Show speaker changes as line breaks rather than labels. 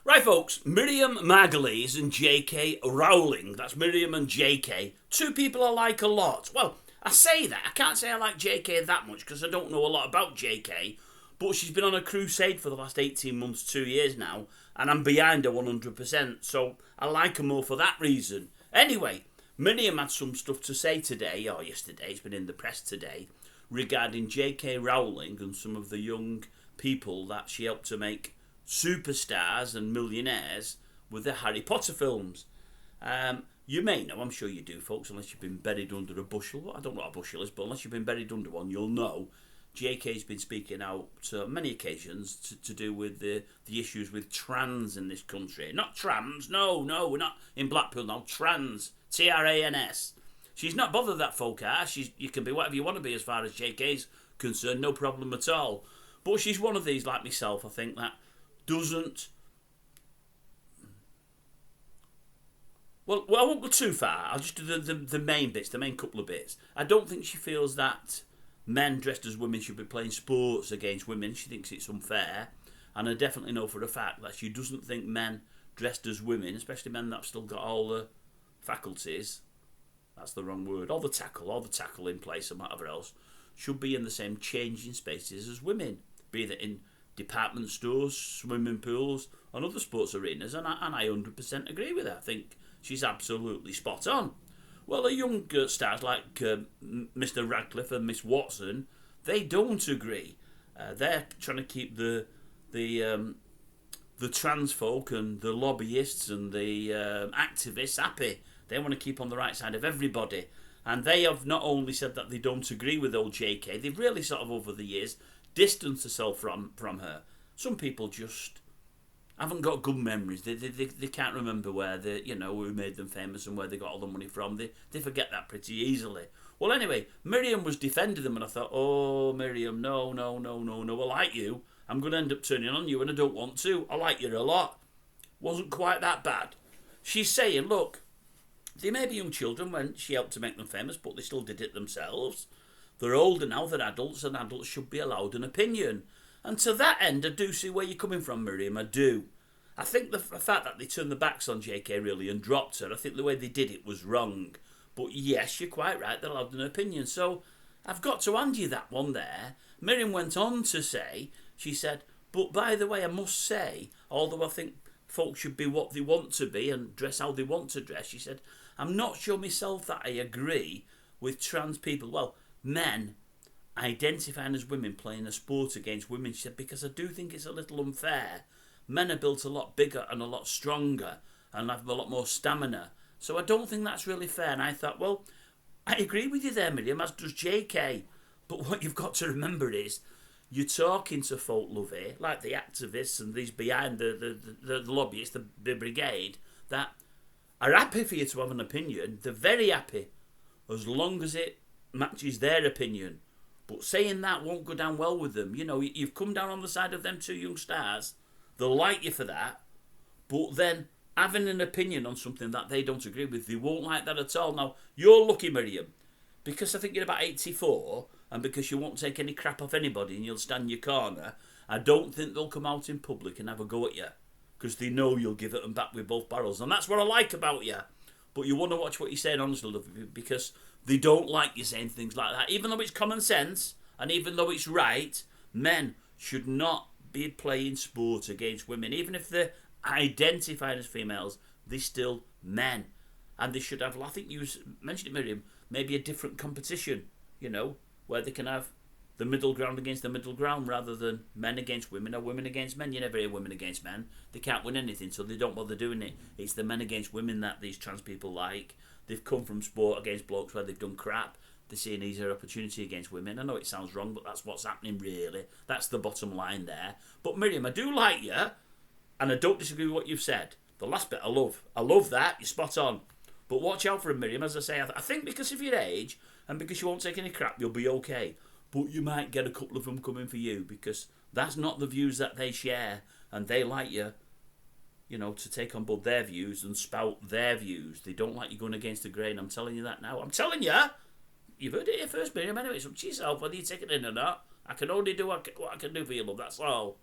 Right, folks, Miriam Margolyes and JK Rowling. That's Miriam and JK. Two people I like a lot. Well, I say that. I can't say I like JK that much because I don't know a lot about JK. But she's been on a crusade for the last 18 months, 2 years now. And I'm behind her 100%. So I like her more for that reason. Anyway, Miriam had some stuff to say today, or yesterday, it's been in the press today, regarding JK Rowling and some of the young people that she helped to make superstars and millionaires with the Harry Potter films. You may know, I'm sure you do, folks, unless you've been buried under a bushel. Well, I don't know what a bushel is, but unless you've been buried under one, you'll know. JK's been speaking out on many occasions to do with the issues with trans in this country. Not trams, no, we're not in Blackpool now. Trans, Trans. She's not bothered that folk are. You can be whatever you want to be as far as JK's concerned, no problem at all. But she's one of these, like myself, I think, that doesn't... Well, I won't go too far. I'll just do the main bits, the main couple of bits. I don't think she feels that men dressed as women should be playing sports against women. She thinks it's unfair. And I definitely know for a fact that she doesn't think men dressed as women, especially men that have still got all the faculties, that's the wrong word, all the tackle in place and whatever else, should be in the same changing spaces as women, be that in department stores, swimming pools and other sports arenas, and I 100% agree with her. I think she's absolutely spot on. Well, the young stars like Mr. Radcliffe and Miss Watson, they don't agree. They're trying to keep the trans folk and the lobbyists and the activists happy. They want to keep on the right side of everybody. And they have not only said that they don't agree with old JK, they've really sort of over the years distanced themselves from her. Some people just haven't got good memories. They can't remember where who made them famous and where they got all the money from. They forget that pretty easily. Well, anyway, Miriam was defending them, and I thought, oh, Miriam, no. I like you. I'm going to end up turning on you, and I don't want to. I like you a lot. Wasn't quite that bad. She's saying, look, they may be young children when she helped to make them famous, but they still did it themselves. They're older now, they're adults, and adults should be allowed an opinion. And to that end, I do see where you're coming from, Miriam, I do. I think the fact that they turned their backs on JK really and dropped her, I think the way they did it was wrong. But yes, you're quite right, they're allowed an opinion. So I've got to hand you that one there. Miriam went on to say, she said, but by the way, I must say, although I think folks should be what they want to be and dress how they want to dress, she said, I'm not sure myself that I agree with trans people. Well, men identifying as women playing a sport against women, she said, because I do think it's a little unfair. Men are built a lot bigger and a lot stronger and have a lot more stamina. So I don't think that's really fair. And I thought, well, I agree with you there, Miriam, as does JK. But what you've got to remember is you're talking to folk, lovey, like the activists and these behind the lobbyists, the brigade, that are happy for you to have an opinion. They're very happy as long as it matches their opinion. But saying that won't go down well with them. You know, you've come down on the side of them two young stars. They'll like you for that. But then having an opinion on something that they don't agree with, they won't like that at all. Now, you're lucky, Miriam, because I think you're about 84 and because you won't take any crap off anybody and you'll stand in your corner, I don't think they'll come out in public and have a go at you because they know you'll give it them back with both barrels. And that's what I like about you. But you want to watch what you're saying, honestly, love, because they don't like you saying things like that. Even though it's common sense and even though it's right, men should not be playing sport against women. Even if they're identified as females, they're still men. And they should have, I think you mentioned it, Miriam, maybe a different competition, where they can have the middle ground against the middle ground rather than men against women or women against men. You never hear women against men. They can't win anything, so they don't bother doing it. It's the men against women that these trans people like. They've come from sport against blokes where they've done crap. They're seeing easier opportunity against women. I know it sounds wrong, but that's what's happening, really. That's the bottom line there. But Miriam, I do like you, and I don't disagree with what you've said. The last bit I love. I love that. You're spot on. But watch out for him, Miriam. As I say, I think because of your age and because you won't take any crap, you'll be okay. But you might get a couple of them coming for you because that's not the views that they share, and they like you, to take on board their views and spout their views. They don't like you going against the grain. I'm telling you that now. I'm telling you. You've heard it here first, Miriam. Anyway, it's up to yourself whether you take it in or not. I can only do what I can do for you, love. That's all.